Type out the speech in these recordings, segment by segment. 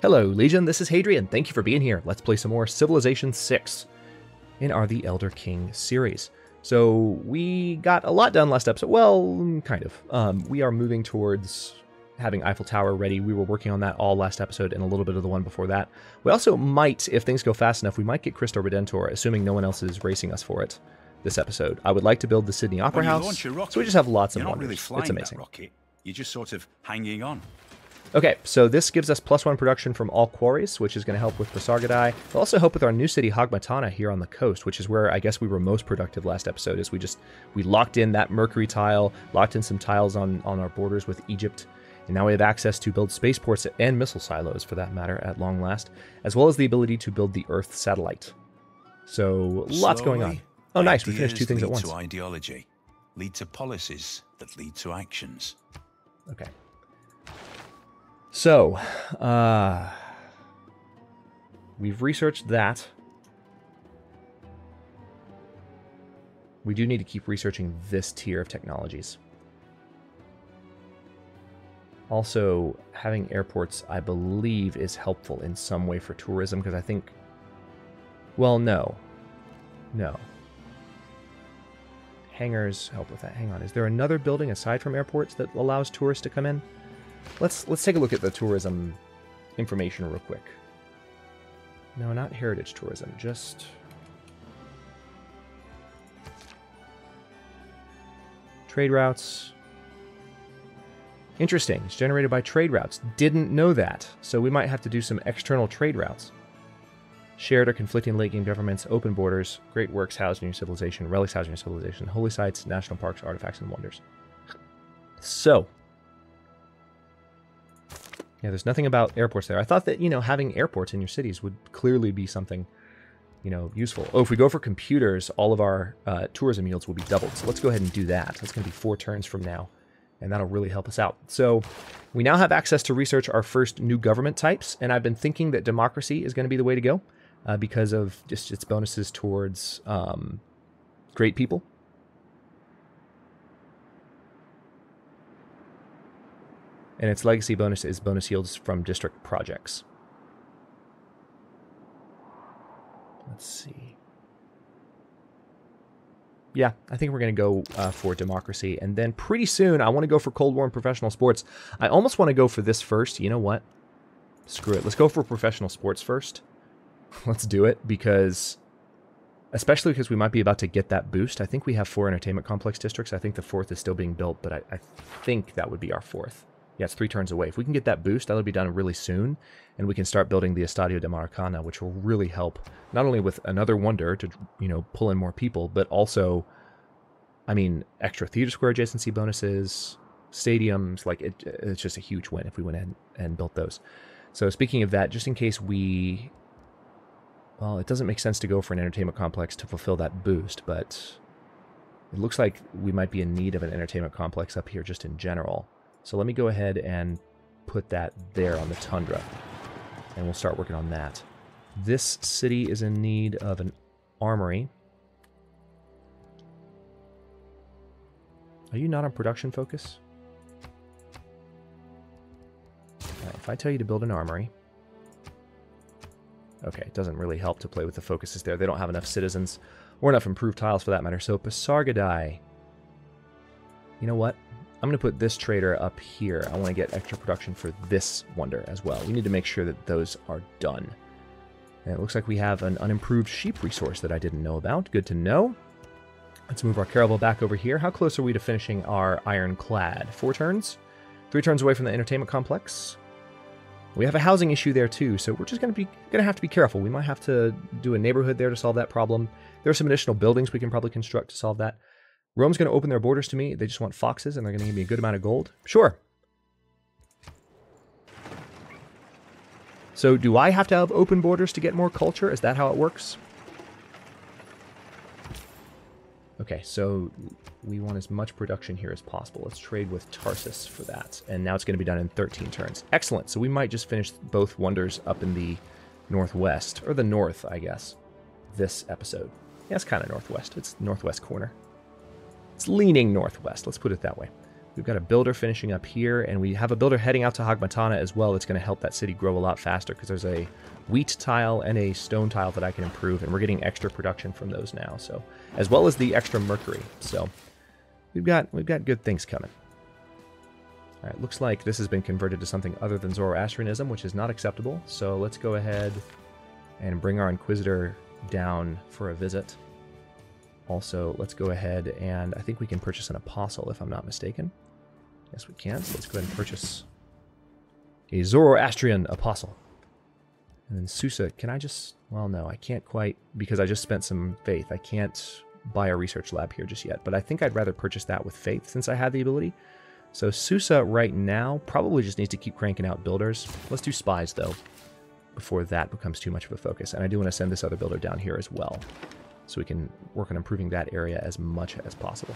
Hello, Legion, this is Hadrian. Thank you for being here. Let's play some more Civilization 6 in our The Elder King series. So, we got a lot done last episode. Well, kind of. We are moving towards having Eiffel Tower ready. We were working on that all last episode and a little bit of the one before that. We also might, if things go fast enough, we might get Cristo Redentor, assuming no one else is racing us for it this episode. I would like to build the Sydney Opera House, rocket, so we just have lots of wonders. Really flying it's amazing. That rocket. You're just sort of hanging on. Okay, so this gives us +1 production from all quarries, which is going to help with Pasargadae. It'll also help with our new city, Hagmatana, here on the coast, which is where I guess we were most productive last episode, is we locked in that mercury tile, locked in some tiles on our borders with Egypt, and now we have access to build spaceports and missile silos, for that matter, at long last, as well as the ability to build the Earth satellite. So, lots going on. Oh, nice, we finished 2 things at once. Lead to ideology, lead to policies that lead to actions. Okay. So, we've researched that. We do need to keep researching this tier of technologies. Also, having airports, I believe, is helpful in some way for tourism, because I think... Well, no. No. Hangars help with that. Hang on. Is there another building aside from airports that allows tourists to come in? Let's take a look at the tourism information real quick. No, not heritage tourism, just... Trade routes. Interesting, it's generated by trade routes. Didn't know that, so we might have to do some external trade routes. Shared or conflicting late-game governments, open borders, great works housed in your civilization, relics housed in your civilization, holy sites, national parks, artifacts, and wonders. So... Yeah, there's nothing about airports there. I thought that, having airports in your cities would clearly be something, useful. Oh, if we go for computers, all of our tourism yields will be doubled. So let's go ahead and do that. That's going to be 4 turns from now, and that'll really help us out. So we now have access to research our first new government types, and I've been thinking that democracy is going to be the way to go because of just its bonuses towards great people. And its legacy bonus is bonus yields from district projects. Let's see. Yeah, I think we're going to go for democracy. And then pretty soon, I want to go for Cold War and professional sports. I almost want to go for this first. You know what? Screw it. Let's go for professional sports first. Let's do it, because... Especially because we might be about to get that boost. I think we have 4 entertainment complex districts. I think the 4th is still being built, but I think that would be our 4th. Yeah, it's 3 turns away. If we can get that boost, that'll be done really soon, and we can start building the Estadio de Maracana, which will really help, not only with another wonder to, pull in more people, but also, extra theater square adjacency bonuses, stadiums, it's just a huge win if we went ahead and built those. So speaking of that, just in case we... Well, it doesn't make sense to go for an entertainment complex to fulfill that boost, but it looks like we might be in need of an entertainment complex up here just in general. So let me go ahead and put that there on the tundra, and we'll start working on that. This city is in need of an armory. Are you not on production focus? Right, if I tell you to build an armory... Okay, it doesn't really help to play with the focuses there. They don't have enough citizens, or enough improved tiles for that matter. So Pasargadae... You know what? I'm going to put this trader up here. I want to get extra production for this wonder as well. We need to make sure that those are done. And it looks like we have an unimproved sheep resource that I didn't know about. Good to know. Let's move our caravel back over here. How close are we to finishing our ironclad? 4 turns? 3 turns away from the entertainment complex. We have a housing issue there too, so we're just going to have to be careful. We might have to do a neighborhood there to solve that problem. There are some additional buildings we can probably construct to solve that. Rome's going to open their borders to me. They just want foxes, and they're going to give me a good amount of gold. Sure. So do I have to have open borders to get more culture? Is that how it works? Okay, so we want as much production here as possible. Let's trade with Tarsus for that. And now it's going to be done in 13 turns. Excellent. So we might just finish both wonders up in the northwest, or the north, I guess, this episode. Yeah, it's kind of northwest. It's northwest corner. It's leaning northwest. Let's put it that way. We've got a builder finishing up here, and we have a builder heading out to Hagmatana as well. That's going to help that city grow a lot faster because there's a wheat tile and a stone tile that I can improve, and we're getting extra production from those now. So, as well as the extra mercury. So, we've got good things coming. All right, looks like this has been converted to something other than Zoroastrianism, which is not acceptable. So let's go ahead and bring our Inquisitor down for a visit. Also, let's go ahead and I think we can purchase an Apostle, if I'm not mistaken. Yes, we can. So let's go ahead and purchase a Zoroastrian Apostle. And then Susa, can I just... Well, no, I can't quite, because I just spent some faith. I can't buy a research lab here just yet, but I think I'd rather purchase that with faith since I had the ability. So Susa right now probably just needs to keep cranking out builders. Let's do spies, though, before that becomes too much of a focus. And I do want to send this other builder down here as well, so we can work on improving that area as much as possible.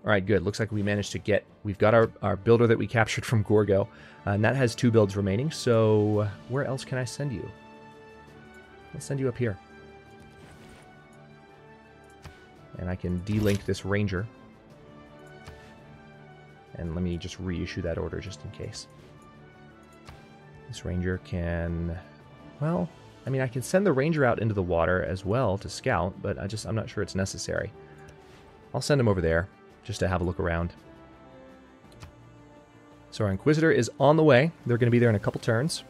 All right, good. Looks like we managed to get... We've got our builder that we captured from Gorgo, and that has 2 builds remaining. So where else can I send you? Let's send you up here. And I can delink this ranger. And let me just reissue that order just in case. This ranger can... Well, I mean, I can send the ranger out into the water as well to scout, but I'm not sure it's necessary. I'll send him over there, just to have a look around. So our Inquisitor is on the way. They're going to be there in a couple turns.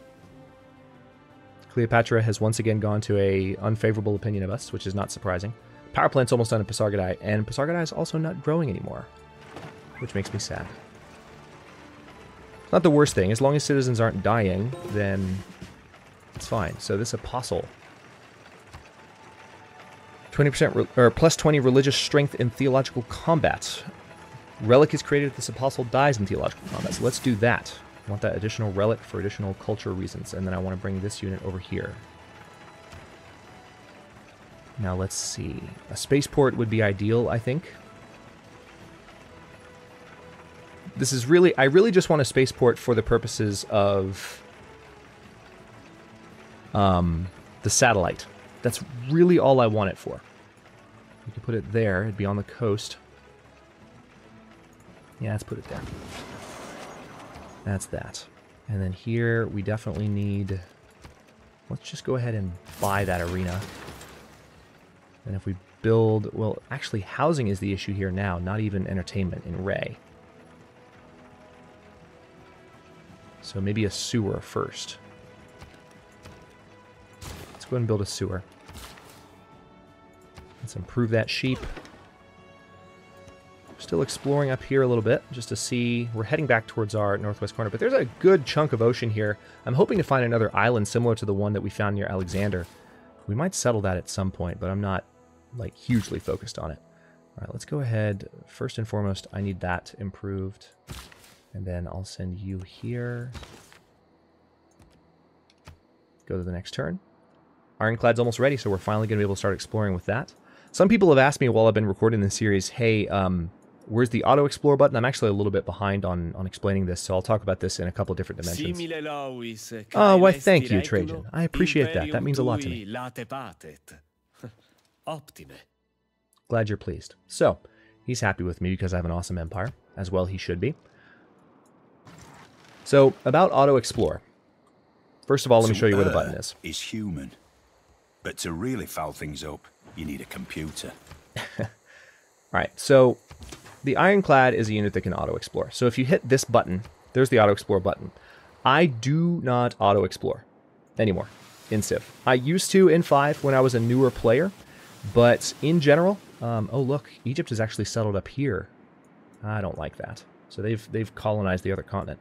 Cleopatra has once again gone to a unfavorable opinion of us, which is not surprising. Power plant's almost done in Pasargadae, and Pasargadae is also not growing anymore, which makes me sad. Not the worst thing. As long as citizens aren't dying, then it's fine. So this Apostle... 20% or plus 20 religious strength in theological combat. Relic is created if this apostle dies in theological combat. So let's do that. I want that additional relic for additional culture reasons. And then I want to bring this unit over here. Now let's see. A spaceport would be ideal, I think. This is really... I really just want a spaceport for the purposes of the satellite. That's really all I want it for. We could put it there. It'd be on the coast. Yeah, let's put it there. That's that. And then here, we definitely need... Let's just go ahead and buy that arena. And if we build... Well, actually, housing is the issue here now, not even entertainment in Ray. So maybe a sewer first. Let's go ahead and build a sewer. Let's improve that sheep. Still exploring up here a little bit, just to see... We're heading back towards our northwest corner, but there's a good chunk of ocean here. I'm hoping to find another island similar to the one that we found near Alexander. We might settle that at some point, but I'm not, like, hugely focused on it. All right, let's go ahead. First and foremost, I need that improved. And then I'll send you here. Go to the next turn. Ironclad's almost ready, so we're finally going to be able to start exploring with that. Some people have asked me while I've been recording this series, hey, where's the auto-explore button? I'm actually a little bit behind on explaining this, so I'll talk about this in a couple different dimensions. Oh, why thank you, Trajan. I appreciate that. That means a lot to me. Glad you're pleased. So, he's happy with me because I have an awesome empire, as well he should be. So, about auto-explore. First of all, let me show you where the button is. Is human. But to really foul things up, you need a computer. Alright, so the Ironclad is a unit that can auto-explore. So if you hit this button, there's the auto-explore button. I do not auto-explore anymore in Civ. I used to in 5 when I was a newer player, but in general... oh look, Egypt is actually settled up here. I don't like that. So they've colonized the other continent.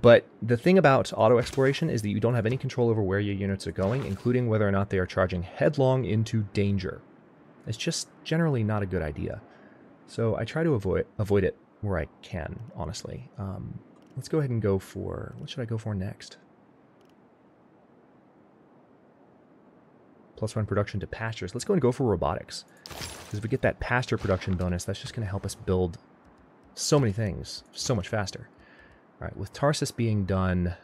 But the thing about auto-exploration is that you don't have any control over where your units are going, including whether or not they are charging headlong into danger. It's just generally not a good idea. So I try to avoid it where I can, honestly. Let's go ahead and go for... What should I go for next? +1 production to pastures. Let's go and go for robotics. Because if we get that pasture production bonus, that's just going to help us build so many things so much faster. All right, with Tarsus being done,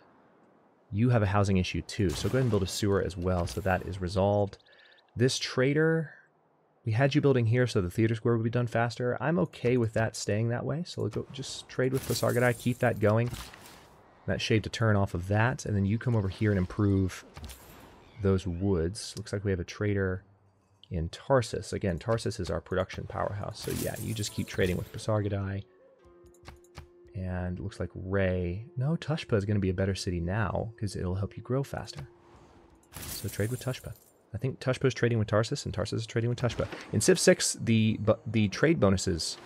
you have a housing issue too. So go ahead and build a sewer as well. So that is resolved. This trader, We had you building here so the theater square would be done faster. I'm okay with that staying that way. So we'll go just trade with Pasargadae, keep that going. That shaved a turn off of that. And then you come over here and improve those woods. Looks like we have a trader in Tarsus. Again, Tarsus is our production powerhouse. So yeah, you just keep trading with Pasargadae. And it looks like Ray... No, Tushpa is going to be a better city now because it'll help you grow faster. So trade with Tushpa. I think Tushpa is trading with Tarsus, and Tarsus is trading with Tushpa. In Civ 6, the trade bonuses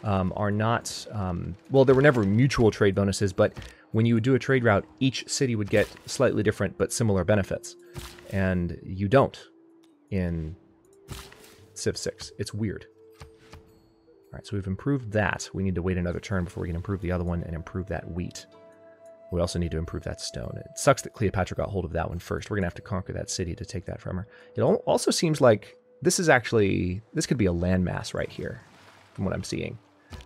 are not... well, there were never mutual trade bonuses, but when you would do a trade route, each city would get slightly different but similar benefits. And you don't in Civ 6. It's weird. All right, so we've improved that. We need to wait another turn before we can improve the other one and improve that wheat. We also need to improve that stone. It sucks that Cleopatra got hold of that one first. We're going to have to conquer that city to take that from her. It also seems like this is actually... This could be a landmass right here, from what I'm seeing.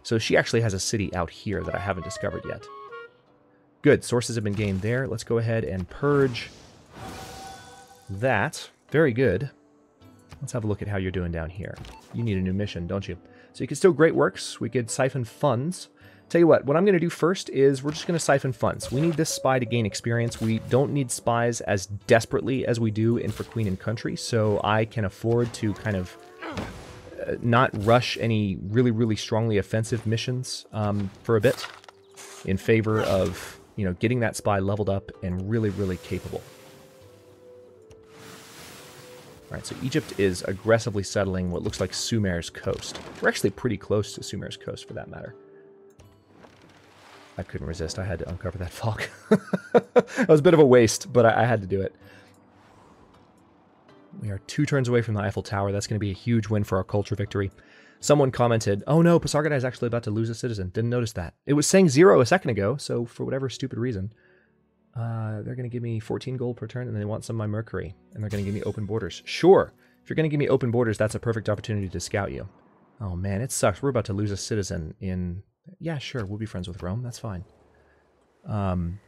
So she actually has a city out here that I haven't discovered yet. Good, sources have been gained there. Let's go ahead and purge that. Very good. Let's have a look at how you're doing down here. You need a new mission, don't you? So you can still great works. We could siphon funds. Tell you what I'm going to do first is we're just going to siphon funds. We need this spy to gain experience. We don't need spies as desperately as we do in For Queen and Country, so I can afford to kind of not rush any really, really strongly offensive missions for a bit in favor of, you know, getting that spy leveled up and really, really capable. All right, so Egypt is aggressively settling what looks like Sumer's coast. We're actually pretty close to Sumer's coast, for that matter. I couldn't resist. I had to uncover that fog. That was a bit of a waste, but I had to do it. We are 2 turns away from the Eiffel Tower. That's going to be a huge win for our culture victory. Someone commented, oh no, Pasargadae is actually about to lose a citizen. Didn't notice that. It was saying 0 a second ago, so for whatever stupid reason... they're going to give me 14 gold per turn, and they want some of my mercury. And they're going to give me open borders. Sure, if you're going to give me open borders, that's a perfect opportunity to scout you. Oh man, it sucks. We're about to lose a citizen in... Yeah, sure, we'll be friends with Rome. That's fine. We're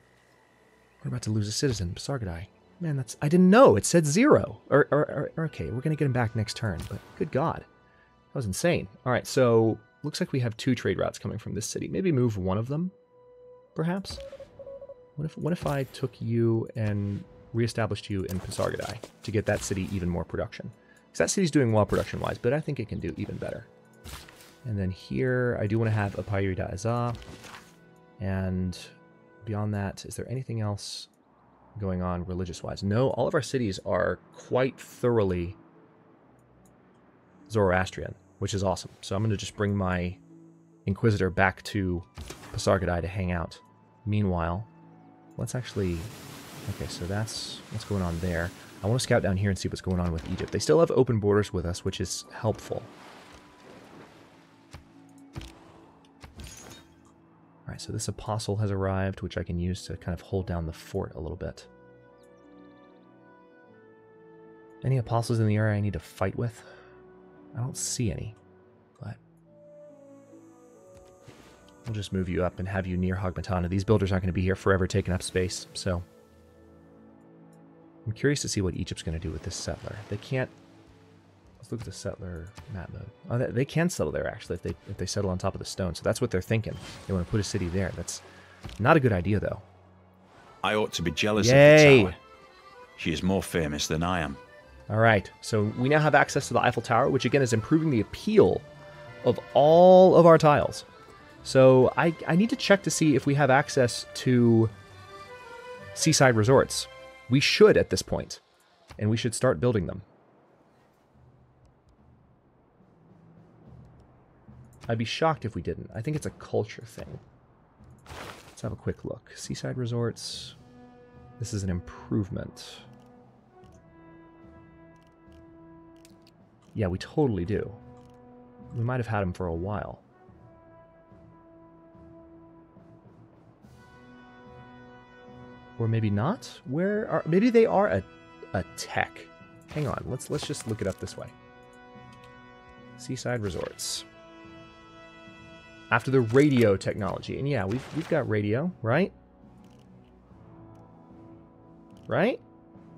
about to lose a citizen, Pasargadae. Man, that's... I didn't know. It said 0. Okay, we're going to get him back next turn, but good God. That was insane. All right, so looks like we have 2 trade routes coming from this city. Maybe move one of them, perhaps? What if I took you and reestablished you in Pasargadae to get that city even more production? Because that city's doing well production-wise, but I think it can do even better. And then here, I do want to have a Pyrida Azah. And beyond that, is there anything else going on religious-wise? No, all of our cities are quite thoroughly Zoroastrian, which is awesome. So I'm going to just bring my Inquisitor back to Pasargadae to hang out. Meanwhile... Let's actually... Okay, so that's what's going on there. I want to scout down here and see what's going on with Egypt. They still have open borders with us, which is helpful. Alright, so this apostle has arrived, which I can use to kind of hold down the fort a little bit. Any apostles in the area I need to fight with? I don't see any, but... We'll just move you up and have you near Hagmatana. These builders aren't going to be here forever taking up space, so... I'm curious to see what Egypt's going to do with this settler. They can't... Let's look at the settler map mode. Oh, they can settle there, actually, if they settle on top of the stone. So that's what they're thinking. They want to put a city there. That's not a good idea, though. I ought to be jealous Yay! of the tower. She is more famous than I am. All right, so we now have access to the Eiffel Tower, which again is improving the appeal of all of our tiles. So I need to check to see if we have access to seaside resorts. We should at this point, and we should start building them. I'd be shocked if we didn't. I think it's a culture thing. Let's have a quick look. Seaside resorts. This is an improvement. Yeah, we totally do. We might have had them for a while. Or maybe not? Where are... Maybe they are a tech. Hang on, let's just look it up this way. Seaside resorts. After the radio technology. And yeah, we've got radio, right? Right?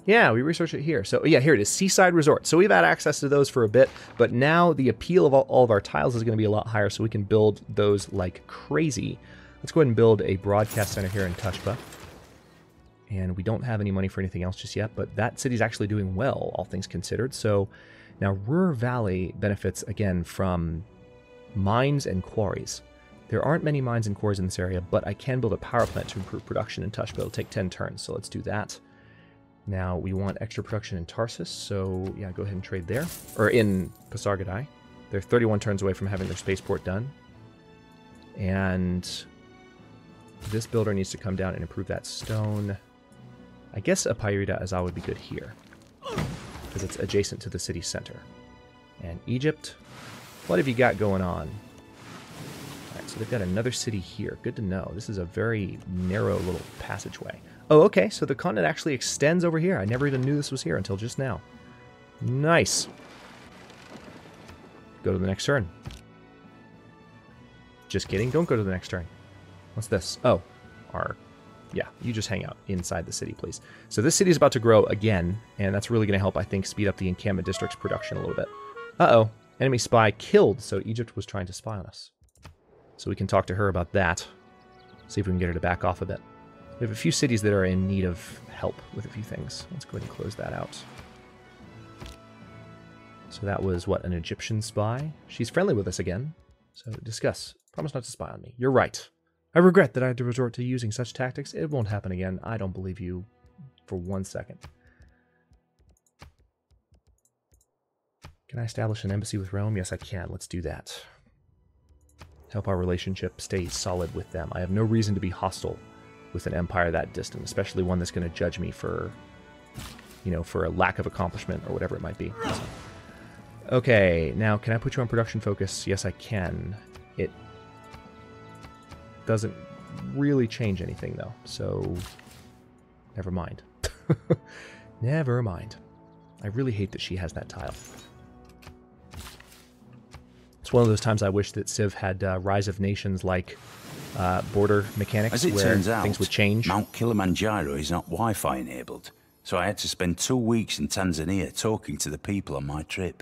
Yeah, we researched it here. So yeah, here it is, Seaside Resort. So we've had access to those for a bit, but now the appeal of all of our tiles is going to be a lot higher, so we can build those like crazy. Let's go ahead and build a broadcast center here in Tushpa. And we don't have any money for anything else just yet, but that city's actually doing well, all things considered. So now Ruhr Valley benefits, again, from mines and quarries. There aren't many mines and quarries in this area, but I can build a power plant to improve production in Tushpa. It'll take 10 turns, so let's do that. Now, we want extra production in Tarsus, so yeah, go ahead and trade there. Or in Pasargadae. They're 31 turns away from having their spaceport done. And this builder needs to come down and improve that stone. I guess a Pyrita Azal would be good here, because it's adjacent to the city center. And Egypt, what have you got going on? Alright, so they've got another city here. Good to know. This is a very narrow little passageway. Oh, okay, so the continent actually extends over here. I never even knew this was here until just now. Nice. Go to the next turn. Just kidding, don't go to the next turn. What's this? Oh, yeah, you just hang out inside the city, please. So this city is about to grow again, and that's really going to help, I think, speed up the encampment district's production a little bit. Uh-oh, enemy spy killed, so Egypt was trying to spy on us. So we can talk to her about that, see if we can get her to back off a bit. We have a few cities that are in need of help with a few things. Let's go ahead and close that out. So that was, what, an Egyptian spy? She's friendly with us again. So discuss. Promise not to spy on me. You're right. I regret that I had to resort to using such tactics. It won't happen again. I don't believe you for 1 second. Can I establish an embassy with Rome? Yes, I can. Let's do that. Help our relationship stay solid with them. I have no reason to be hostile with an empire that distant, especially one that's going to judge me for, you know, for a lack of accomplishment or whatever it might be. So. Okay, now can I put you on production focus? Yes, I can. It doesn't really change anything, though, so never mind. Never mind. I really hate that she has that tile. It's one of those times I wish that Civ had Rise of Nations like border mechanics. As it where turns out, things would change. Mount Kilimanjaro is not Wi-Fi enabled, so I had to spend 2 weeks in Tanzania talking to the people on my trip.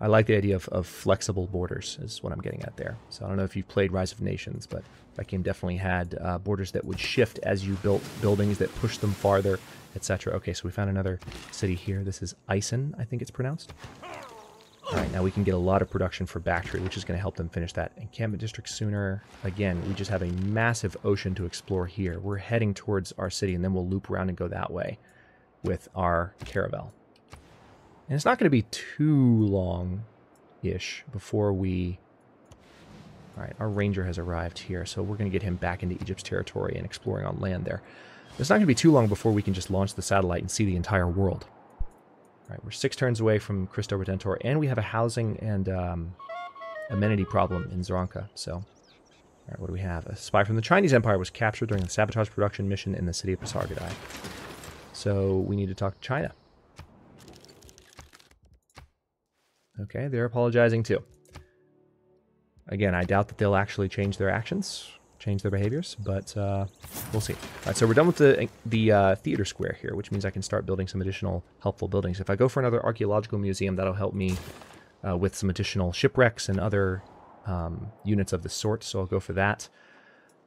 I like the idea of flexible borders, is what I'm getting at there. So I don't know if you've played Rise of Nations, but that game definitely had borders that would shift as you built buildings that pushed them farther, etc. Okay, so we found another city here. This is Isen, I think it's pronounced. All right, now we can get a lot of production for Bactria, which is going to help them finish that encampment district sooner. Again, we just have a massive ocean to explore here. We're heading towards our city, and then we'll loop around and go that way with our caravel. And it's not going to be too long-ish before we... All right, our ranger has arrived here, so we're going to get him back into Egypt's territory and exploring on land there. It's not going to be too long before we can just launch the satellite and see the entire world. All right, we're 6 turns away from Christo Redentor, and we have a housing and amenity problem in Zaranka. So, all right, what do we have? A spy from the Chinese Empire was captured during the sabotage production mission in the city of Pasargadae. So we need to talk to China. Okay, they're apologizing too. Again, I doubt that they'll actually change their actions, change their behaviors, but we'll see. All right, so we're done with the theater square here, which means I can start building some additional helpful buildings. If I go for another archaeological museum, that'll help me with some additional shipwrecks and other units of the sort, so I'll go for that.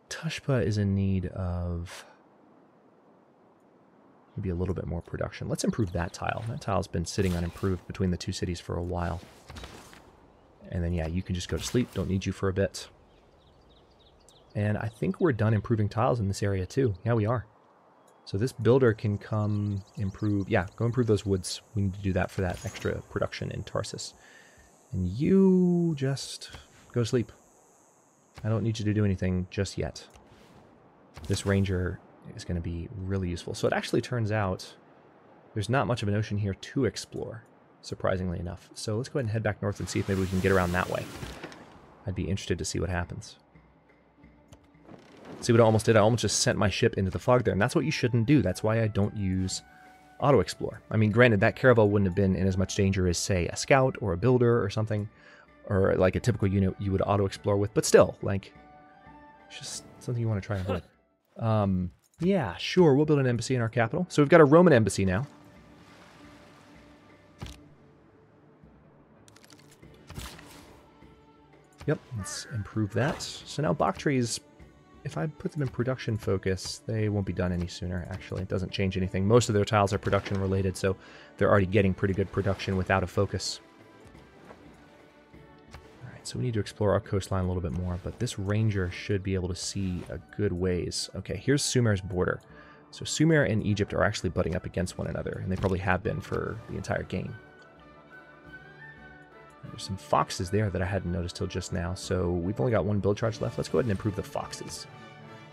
Tushpa is in need of maybe a little bit more production. Let's improve that tile. That tile's been sitting unimproved between the two cities for a while. And then, yeah, you can just go to sleep. Don't need you for a bit. And I think we're done improving tiles in this area, too. Yeah, we are. So this builder can come improve... Yeah, go improve those woods. We need to do that for that extra production in Tarsus. And you just go to sleep. I don't need you to do anything just yet. This ranger is going to be really useful. So it actually turns out there's not much of an ocean here to explore, surprisingly enough. So let's go ahead and head back north and see if maybe we can get around that way. I'd be interested to see what happens. See what I almost did? I almost just sent my ship into the fog there, and that's what you shouldn't do. That's why I don't use auto-explore. I mean, granted, that caravel wouldn't have been in as much danger as, say, a scout or a builder or something, or like a typical unit you would auto-explore with, but still, like, it's just something you want to try and avoid. Yeah, sure, we'll build an embassy in our capital. So we've got a Roman embassy now. Yep, let's improve that. So now Bactri's, if I put them in production focus, they won't be done any sooner, actually. It doesn't change anything. Most of their tiles are production related, so they're already getting pretty good production without a focus. Alright, so we need to explore our coastline a little bit more, but this ranger should be able to see a good ways. Okay, here's Sumer's border. So Sumer and Egypt are actually butting up against one another, and they probably have been for the entire game. There's some foxes there that I hadn't noticed till just now, so we've only got one build charge left. Let's go ahead and improve the foxes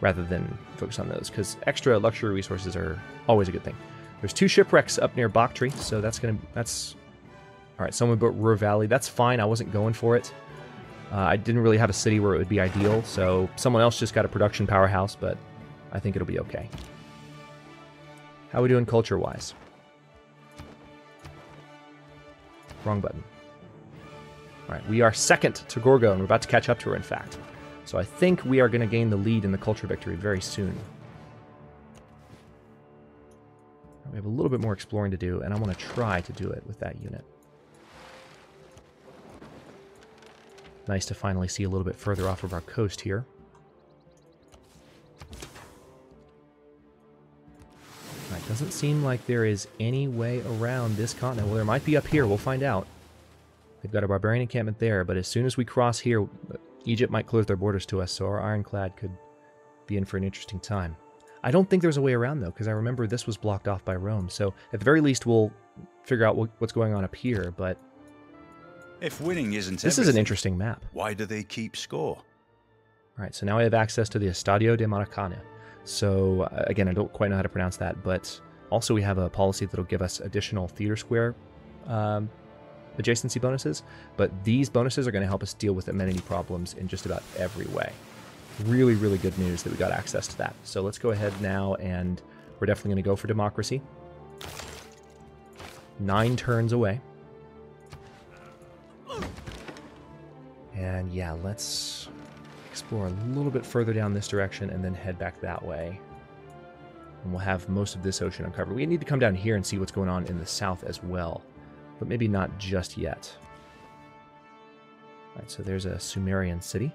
rather than focus on those, because extra luxury resources are always a good thing. There's 2 shipwrecks up near Bactri, so that's... Alright, someone built Ruhr Valley. That's fine, I wasn't going for it. I didn't really have a city where it would be ideal, so someone else just got a production powerhouse, but I think it'll be okay. How are we doing culture-wise? Wrong button. Alright, we are second to Gorgo, and we're about to catch up to her, in fact. So I think we are going to gain the lead in the culture victory very soon. We have a little bit more exploring to do, and I want to try to do it with that unit. Nice to finally see a little bit further off of our coast here. Alright, doesn't seem like there is any way around this continent. Well, there might be up here, we'll find out. They've got a barbarian encampment there, but as soon as we cross here, Egypt might close their borders to us, so our ironclad could be in for an interesting time. I don't think there's a way around, though, because I remember this was blocked off by Rome, so at the very least we'll figure out what's going on up here, but... If winning isn't this is an interesting map. Why do they keep score? Alright, so now I have access to the Estadio de Maracana. So, again, I don't quite know how to pronounce that, but also we have a policy that'll give us additional theater square adjacency bonuses, but these bonuses are going to help us deal with amenity problems in just about every way. Really, really good news that we got access to that. So let's go ahead now, and we're definitely going to go for democracy. 9 turns away. And yeah, let's explore a little bit further down this direction and then head back that way. And we'll have most of this ocean uncovered. We need to come down here and see what's going on in the south as well, but maybe not just yet. Alright, so there's a Sumerian city.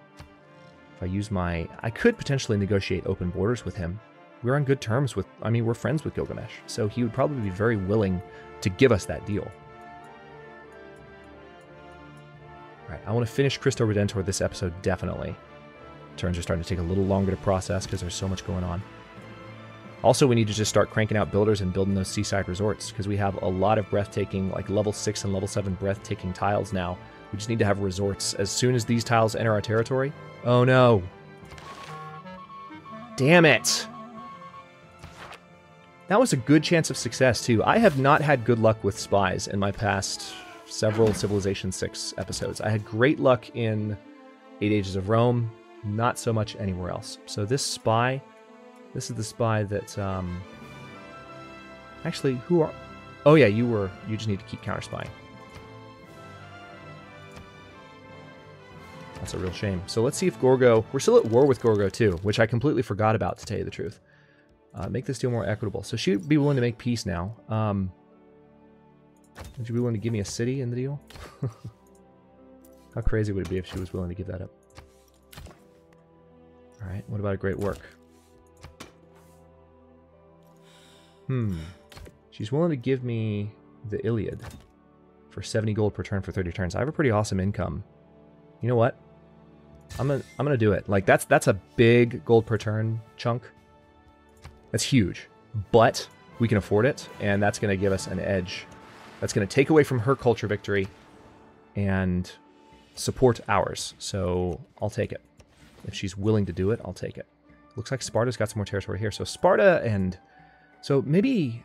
If I use my... I could potentially negotiate open borders with him. We're on good terms with... I mean, we're friends with Gilgamesh, so he would probably be very willing to give us that deal. Alright, I want to finish Cristo Redentor this episode, definitely. Turns are starting to take a little longer to process because there's so much going on. Also, we need to just start cranking out builders and building those seaside resorts, because we have a lot of breathtaking, like level 6 and level 7 breathtaking tiles now. We just need to have resorts as soon as these tiles enter our territory. Oh no. Damn it. That was a good chance of success, too. I have not had good luck with spies in my past several Civilization 6 episodes. I had great luck in 8 Ages of Rome, not so much anywhere else. So this spy... This is the spy that, actually, who are... Oh yeah, you just need to keep counter-spying. That's a real shame. So let's see if Gorgo... We're still at war with Gorgo, too, which I completely forgot about, to tell you the truth. Make this deal more equitable. So she'd be willing to make peace now. Would you be willing to give me a city in the deal? How crazy would it be if she was willing to give that up? Alright, what about a great work? She's willing to give me the Iliad for 70 gold per turn for 30 turns. I have a pretty awesome income. You know what? I'm gonna do it. Like that's a big gold per turn chunk. That's huge. But we can afford it, and that's gonna give us an edge. That's gonna take away from her culture victory and support ours. So I'll take it. If she's willing to do it, I'll take it. Looks like Sparta's got some more territory here. So Sparta and... So maybe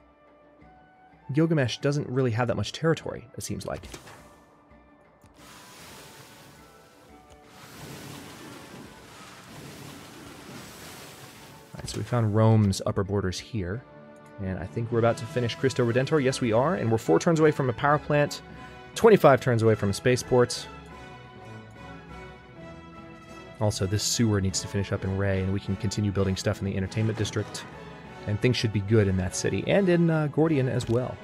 Gilgamesh doesn't really have that much territory, it seems like. Alright, so we found Rome's upper borders here. And I think we're about to finish Cristo Redentor. Yes, we are. And we're 4 turns away from a power plant, 25 turns away from a spaceport. Also, this sewer needs to finish up in Ray, and we can continue building stuff in the entertainment district. And things should be good in that city, and in Gordian as well.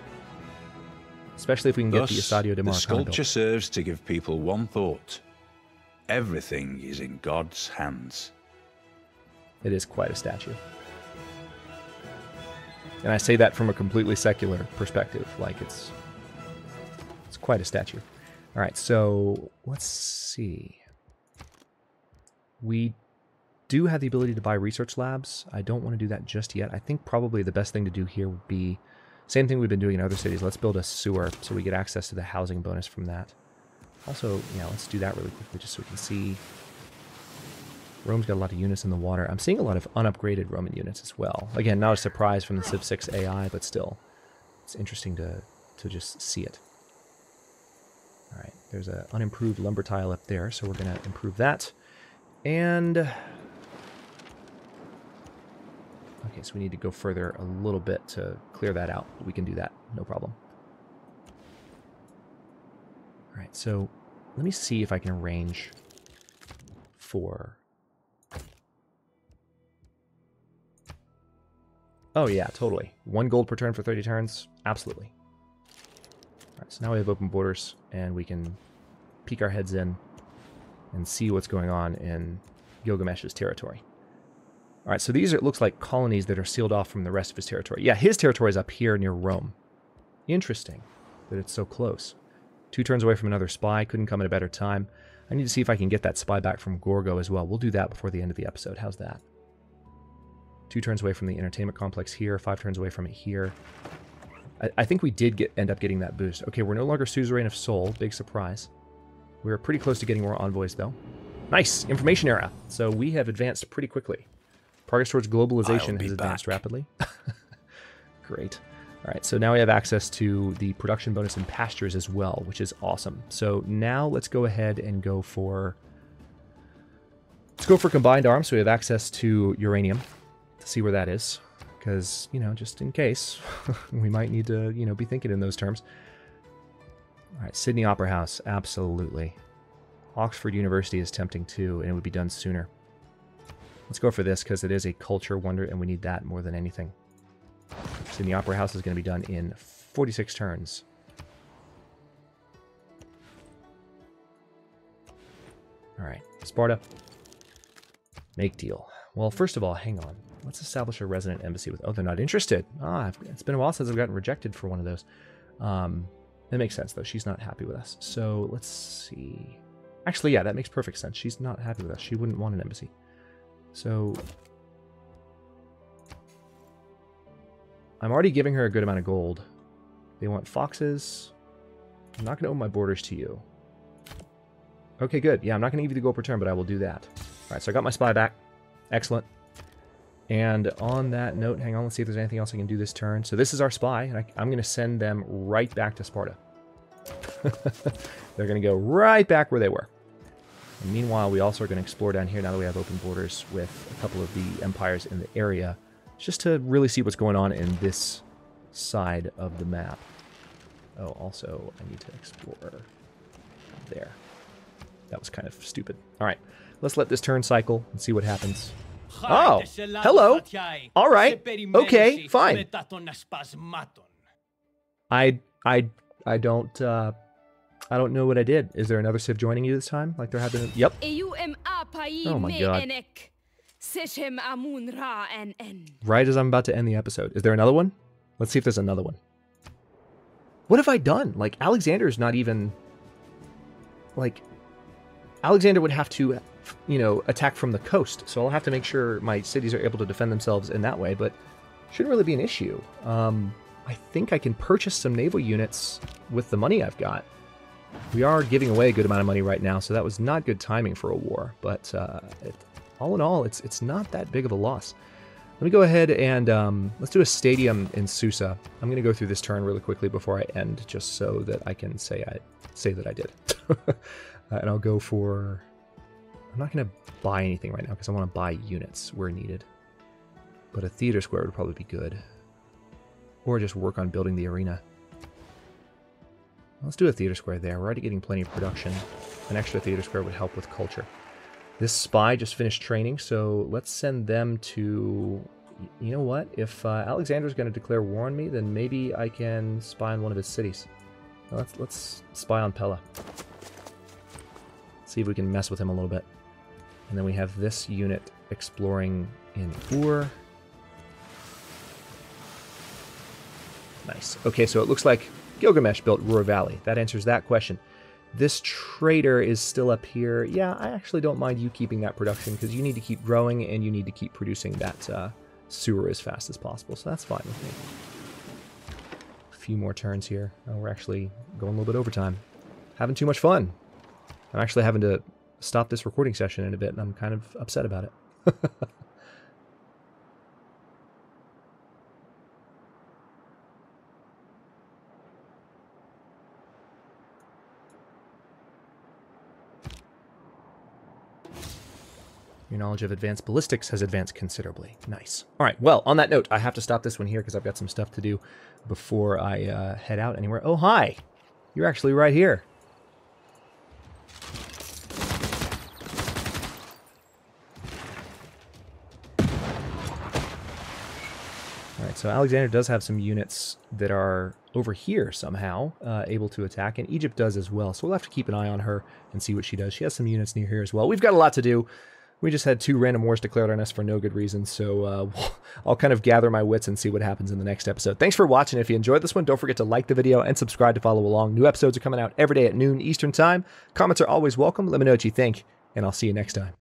Especially if we can get the Estadio de Maracana the sculpture built. serves to give people one thought. Everything is in God's hands. It is quite a statue. And I say that from a completely secular perspective. Like, it's quite a statue. All right, so let's see. We do have the ability to buy research labs. I don't want to do that just yet. I think probably the best thing to do here would be same thing we've been doing in other cities. Let's build a sewer so we get access to the housing bonus from that. Also, yeah, let's do that really quickly just so we can see. Rome's got a lot of units in the water. I'm seeing a lot of unupgraded Roman units as well. Again, not a surprise from the Civ 6 AI, but still, it's interesting to just see it. All right, there's an unimproved lumber tile up there, so we're going to improve that. And okay, so we need to go further a little bit to clear that out. We can do that, no problem. All right, so let me see if I can arrange for... Oh yeah, totally. 1 gold per turn for 30 turns? Absolutely. All right, so now we have open borders, and we can peek our heads in and see what's going on in Gilgamesh's territory. All right, so these are, it looks like colonies that are sealed off from the rest of his territory. Yeah, his territory is up here near Rome. Interesting that it's so close. 2 turns away from another spy. Couldn't come at a better time. I need to see if I can get that spy back from Gorgo as well. We'll do that before the end of the episode. How's that? 2 turns away from the entertainment complex here. 5 turns away from it here. I think we did end up getting that boost. Okay, we're no longer suzerain of Seoul. Big surprise. We were pretty close to getting more envoys, though. Nice! Information era. So we have advanced pretty quickly. Progress towards globalization has advanced rapidly. Great. All right, so now we have access to the production bonus in pastures as well, which is awesome. So now let's go ahead and go for... Let's go for combined arms, so we have access to uranium. To see where that is. Because, you know, just in case, we might need to, you know, be thinking in those terms. All right, Sydney Opera House, absolutely. Oxford University is tempting too, and it would be done sooner. Let's go for this because it is a culture wonder, and we need that more than anything. Sydney Opera House is going to be done in 46 turns. All right, Sparta. Make deal. Well, first of all, hang on. Let's establish a resident embassy with... Oh, they're not interested. Ah, it's been a while since I've gotten rejected for one of those. That makes sense, though. She's not happy with us. So, let's see. Actually, yeah, that makes perfect sense. She's not happy with us. She wouldn't want an embassy. So... I'm already giving her a good amount of gold. They want foxes. I'm not going to open my borders to you. Okay, good. Yeah, I'm not going to give you the gold per turn, but I will do that. All right, so I got my spy back. Excellent. And on that note, hang on, let's see if there's anything else I can do this turn. So this is our spy, and I'm going to send them right back to Sparta. They're going to go right back where they were. And meanwhile, we also are going to explore down here now that we have open borders with a couple of the empires in the area, just to really see what's going on in this side of the map. Oh, also, I need to explore there. That was kind of stupid. All right, let's let this turn cycle and see what happens. Oh, hello. All right. Okay, fine. I don't know what I did. Is there another Civ joining you this time? Like there have been? Yep. Oh my god. Right as I'm about to end the episode. Is there another one? Let's see if there's another one. What have I done? Like Alexander's not even... Like Alexander would have to, you know, attack from the coast. So I'll have to make sure my cities are able to defend themselves in that way, but shouldn't really be an issue. I think I can purchase some naval units with the money I've got. We are giving away a good amount of money right now, so that was not good timing for a war. But all in all, it's not that big of a loss. Let me go ahead and let's do a stadium in Susa. I'm going to go through this turn really quickly before I end, just so that I can say that I did. And I'll go for... I'm not going to buy anything right now because I want to buy units where needed. But a theater square would probably be good. Or just work on building the arena. Let's do a theater square there. We're already getting plenty of production. An extra theater square would help with culture. This spy just finished training, so let's send them to... You know what? If Alexander's going to declare war on me, then maybe I can spy on one of his cities. Let's spy on Pella. See if we can mess with him a little bit. And then we have this unit exploring in Ur. Nice. Okay, so it looks like Gilgamesh built Ruhr Valley. That answers that question. This trader is still up here. Yeah, I actually don't mind you keeping that production because you need to keep growing and you need to keep producing that sewer as fast as possible. So that's fine with me. A few more turns here. Oh, we're actually going a little bit overtime. Having too much fun. I'm actually having to stop this recording session in a bit and I'm kind of upset about it. Your knowledge of advanced ballistics has advanced considerably. Nice. All right, well, on that note, I have to stop this one here because I've got some stuff to do before I head out anywhere. Oh, hi. You're actually right here. All right, so Alexander does have some units that are over here somehow able to attack, and Egypt does as well. So we'll have to keep an eye on her and see what she does. She has some units near here as well. We've got a lot to do. We just had 2 random wars declared on us for no good reason, so I'll kind of gather my wits and see what happens in the next episode. Thanks for watching. If you enjoyed this one, don't forget to like the video and subscribe to follow along. New episodes are coming out every day at noon Eastern Time. Comments are always welcome. Let me know what you think, and I'll see you next time.